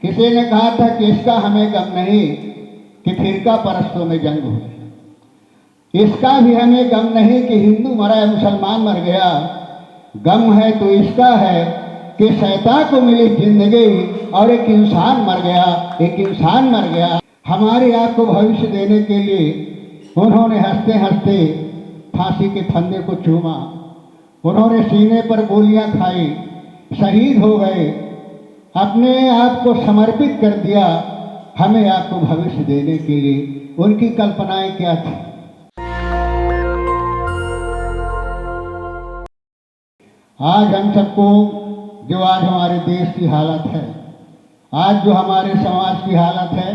किसी ने कहा था कि इसका हमें गम नहीं कि फिरका परस्तों में जंग हुई। इसका भी हमें गम नहीं कि हिंदू मरा है, मुसलमान मर गया। गम है तो इसका है कि शैतान को मिली जिंदगी और एक इंसान मर गया, एक इंसान मर गया। हमारी आँख को भविष्य देने के लिए उन्होंने हंसते हंसते फांसी के फंदे को चूमा, उन्होंने सीने पर गोलियां खाई, शहीद हो गए, अपने आप को समर्पित कर दिया हमें आपको भविष्य देने के लिए। उनकी कल्पनाएं क्या थी? आज हम सबको जो आज हमारे देश की हालत है, आज जो हमारे समाज की हालत है,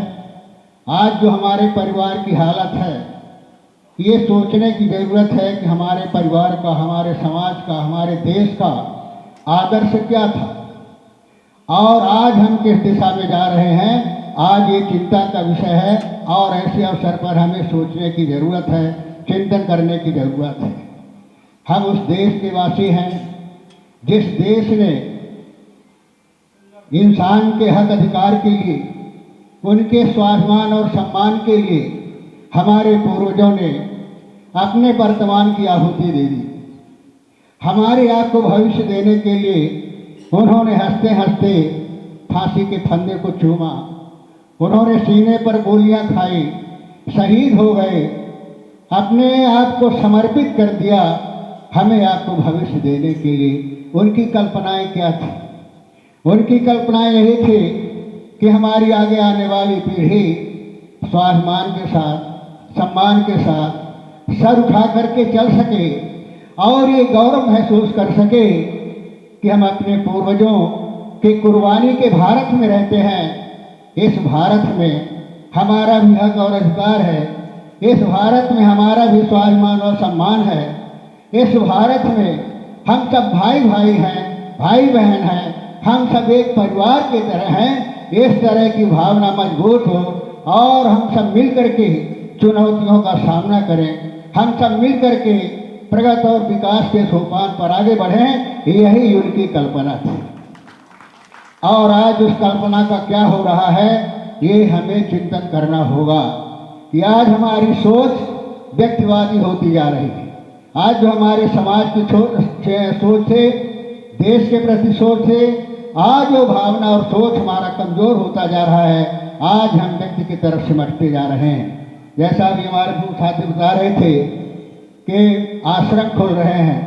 आज जो हमारे परिवार की हालत है, ये सोचने की ज़रूरत है कि हमारे परिवार का, हमारे समाज का, हमारे देश का आदर्श क्या था और आज हम किस दिशा में जा रहे हैं। आज ये चिंता का विषय है और ऐसे अवसर पर हमें सोचने की ज़रूरत है, चिंतन करने की ज़रूरत है। हम उस देश के वासी हैं जिस देश ने इंसान के हक अधिकार के लिए, उनके स्वाभिमान और सम्मान के लिए हमारे पूर्वजों ने अपने वर्तमान की आहुति दे दी। हमारे आप को भविष्य देने के लिए उन्होंने हंसते हंसते फांसी के फंदे को चूमा, उन्होंने सीने पर गोलियां खाई, शहीद हो गए, अपने आप को समर्पित कर दिया हमें आपको भविष्य देने के लिए। उनकी कल्पनाएं क्या थी? उनकी कल्पनाएं यही थी कि हमारी आगे आने वाली पीढ़ी स्वाभिमान के साथ, सम्मान के साथ सर उठा करके चल सके और ये गौरव महसूस कर सके कि हम अपने पूर्वजों की कुर्बानी के भारत में रहते हैं। इस भारत में हमारा भी हक और अधिकार है, इस भारत में हमारा भी स्वाभिमान और सम्मान है, इस भारत में हम सब भाई भाई हैं, भाई बहन हैं, हम सब एक परिवार की तरह हैं। इस तरह की भावना मजबूत हो और हम सब मिल करके चुनौतियों का सामना करें, हम सब मिल करके प्रगति और विकास के सोपान पर आगे बढ़ें, यही उनकी कल्पना थी। और आज उस कल्पना का क्या हो रहा है, ये हमें चिंतन करना होगा कि आज हमारी सोच व्यक्तिवादी होती जा रही है। आज जो हमारे समाज की सोच है, देश के प्रति सोच है, आज वो भावना और सोच हमारा कमज़ोर होता जा रहा है। आज हम व्यक्ति की तरफ सिमटते जा रहे हैं। जैसा भी हमारे साथी बता रहे थे कि आश्रम खोल रहे हैं,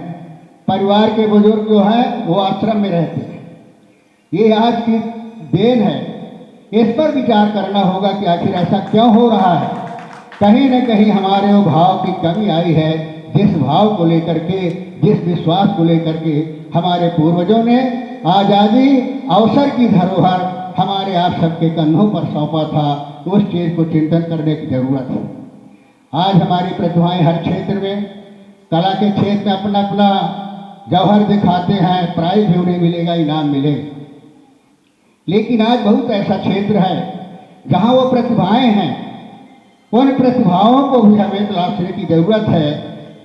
परिवार के बुजुर्ग जो हैं वो आश्रम में रहते हैं। ये आज की देन है, इस पर विचार करना होगा कि आखिर ऐसा क्यों हो रहा है। कहीं न कहीं हमारे वो भाव की कमी आई है, जिस भाव को लेकर के, जिस विश्वास को लेकर के हमारे पूर्वजों ने आज़ादी अवसर की धरोहर हमारे आप सबके कंधों पर सौंपा था, उस चीज़ को चिंतन करने की ज़रूरत है। आज हमारी प्रतिभाएं हर क्षेत्र में, कला के क्षेत्र में अपना अपना जौहर दिखाते हैं, प्राइज भी उन्हें मिलेगा, इनाम मिलेगा। लेकिन आज बहुत ऐसा क्षेत्र है जहाँ वो प्रतिभाएं हैं, उन प्रतिभाओं को भी हमें तलाशने की ज़रूरत है,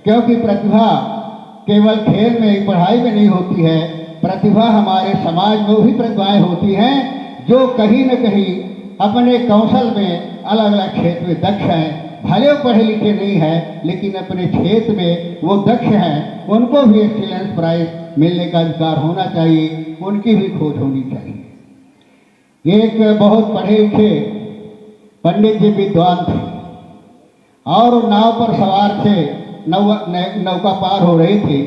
क्योंकि प्रतिभा केवल खेल में, पढ़ाई में नहीं होती है। प्रतिभा हमारे समाज में भी प्रतिभाएं होती हैं जो कहीं न कहीं अपने कौशल में अलग अलग क्षेत्र में दक्ष हैं। भले वो पढ़े लिखे नहीं हैं, लेकिन अपने क्षेत्र में वो दक्ष हैं, उनको भी एक्सीलेंस प्राइज मिलने का अधिकार होना चाहिए, उनकी भी खोज होनी चाहिए। एक बहुत पढ़े लिखे पंडित जी विद्वान थे और नाव पर सवार थे, नौका पार हो रही थी।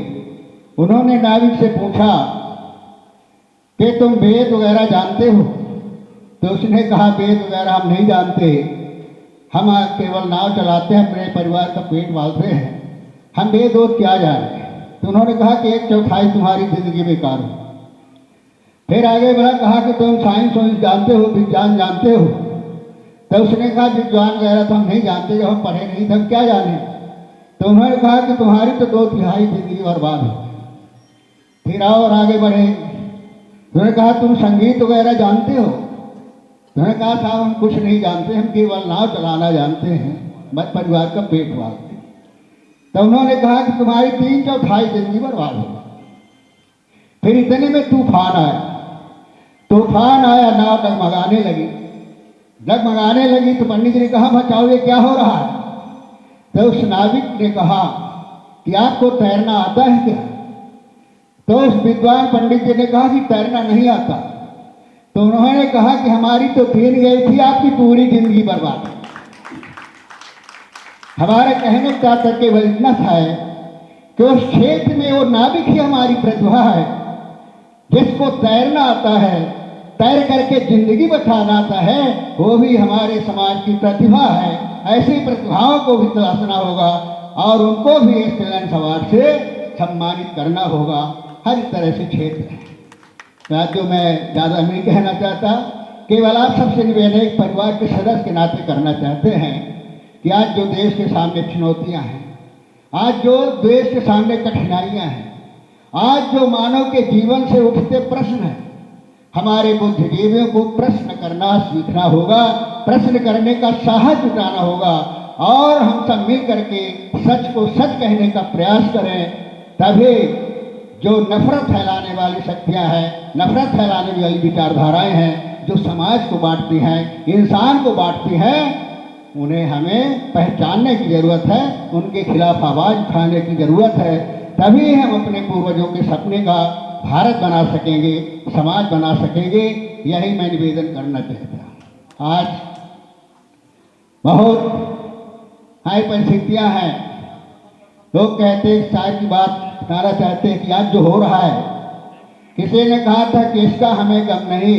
उन्होंने नाविक से पूछा कि तुम वेद वगैरह जानते हो? तो उसने कहा वेद वगैरह हम नहीं जानते, हम केवल नाव चलाते हैं, अपने परिवार का पेट पालते हैं, हम वेद वोद क्या जाने। तो उन्होंने कहा कि 1/4 तुम्हारी जिंदगी बेकार हो। फिर आगे बढ़ा, कहा कि तुम साइंस वाइंस जानते हो, विज्ञान जानते हो? तो उसने कहा विज्ञान वगैरह तो हम नहीं जानते, जब हम पढ़े नहीं थे हम क्या जाने। तो उन्होंने कहा कि तुम्हारी तो 2/3 जिंदगी बर्बाद है। फिर आओ और आगे बढ़े। उन्होंने कहा तुम संगीत वगैरह जानते हो? उन्होंने कहा साहब हम कुछ नहीं जानते, हम केवल नाव चलाना जानते हैं, बस परिवार का पेट पालते। तो उन्होंने कहा कि तुम्हारी 3/4 जिंदगी बर्बाद हो। फिर इतने में तूफान आया। तूफान आया, नाव डगमगाने लगी। डगमगाने लगी तो पंडित जी ने कहा, बचाओ ये क्या हो रहा है? तो उस नाविक ने कहा कि आपको तैरना आता है क्या? तो उस विद्वान पंडित जी ने कहा कि तैरना नहीं आता। तो उन्होंने कहा कि हमारी तो तीन गई थी, आपकी पूरी जिंदगी बर्बाद है। हमारे कहने का तात्पर्य केवल इतना था कि उस क्षेत्र में वो नाविक ही हमारी प्रतिभा है, जिसको तैरना आता है, तैर करके जिंदगी बचाना आता है, वो भी हमारे समाज की प्रतिभा है। ऐसी प्रतिभाओं को भी तलाशना होगा और उनको भी एक्सीलेंस अवार्ड से सम्मानित करना होगा। हर तरह से क्षेत्र है। साथियों, मैं ज़्यादा नहीं कहना चाहता, केवल आप सबसे निवेदन एक परिवार के सदस्य के नाते करना चाहते हैं कि आज जो देश के सामने चुनौतियां हैं, आज जो देश के सामने कठिनाइयां हैं, आज जो मानव के जीवन से उठते प्रश्न हैं, हमारे बुद्धिजीवियों को प्रश्न करना सीखना होगा, प्रश्न करने का साहस जुटाना होगा और हम सब मिल करके सच को सच कहने का प्रयास करें। तभी जो नफरत फैलाने वाली शक्तियां हैं, नफरत फैलाने वाली विचारधाराएं हैं, जो समाज को बांटती हैं, इंसान को बांटती हैं, उन्हें हमें पहचानने की ज़रूरत है, उनके खिलाफ आवाज़ उठाने की ज़रूरत है। तभी हम अपने पूर्वजों के सपने का भारत बना सकेंगे, समाज बना सकेंगे। यही मैं निवेदन करना चाहता हूँ। आज बहुत हाई परिस्थितियाँ हैं। लोग कहते हैं, शायद की बात बताना चाहते हैं कि आज जो हो रहा है, किसी ने कहा था कि इसका हमें गम नहीं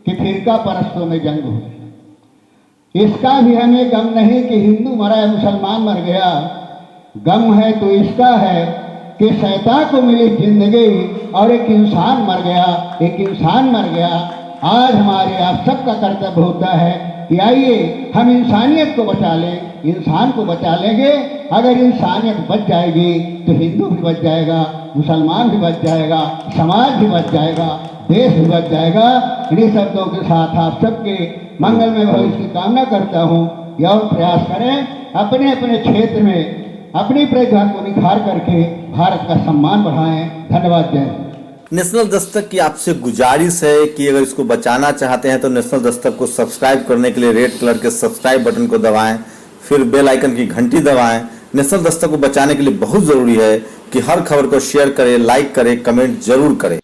कि फिरका परस्तों में जंग हो, इसका भी हमें गम नहीं कि हिंदू मरा है, मुसलमान मर गया। गम है तो इसका है कि शैतान को मिली जिंदगी और एक इंसान मर गया, एक इंसान मर गया। आज हमारे आप सबका कर्तव्य होता है कि आइए हम इंसानियत को बचा लें, इंसान को बचा लेंगे। अगर इंसानियत बच जाएगी तो हिंदू भी बच जाएगा, मुसलमान भी बच जाएगा, समाज भी बच जाएगा, देश भी बच जाएगा। इन्हीं शब्दों के साथ आप सबके मंगल में भविष्य की कामना करता हूँ। यह प्रयास करें, अपने अपने क्षेत्र में अपनी प्रतिभा को निखार करके भारत का सम्मान बढ़ाएं। धन्यवाद। जय हिंद। नेशनल दस्तक की आपसे गुजारिश है कि अगर इसको बचाना चाहते हैं तो नेशनल दस्तक को सब्सक्राइब करने के लिए रेड कलर के सब्सक्राइब बटन को दबाएं, फिर बेल आइकन की घंटी दबाएं। नेशनल दस्तक को बचाने के लिए बहुत जरूरी है कि हर खबर को शेयर करें, लाइक करें, कमेंट जरूर करें।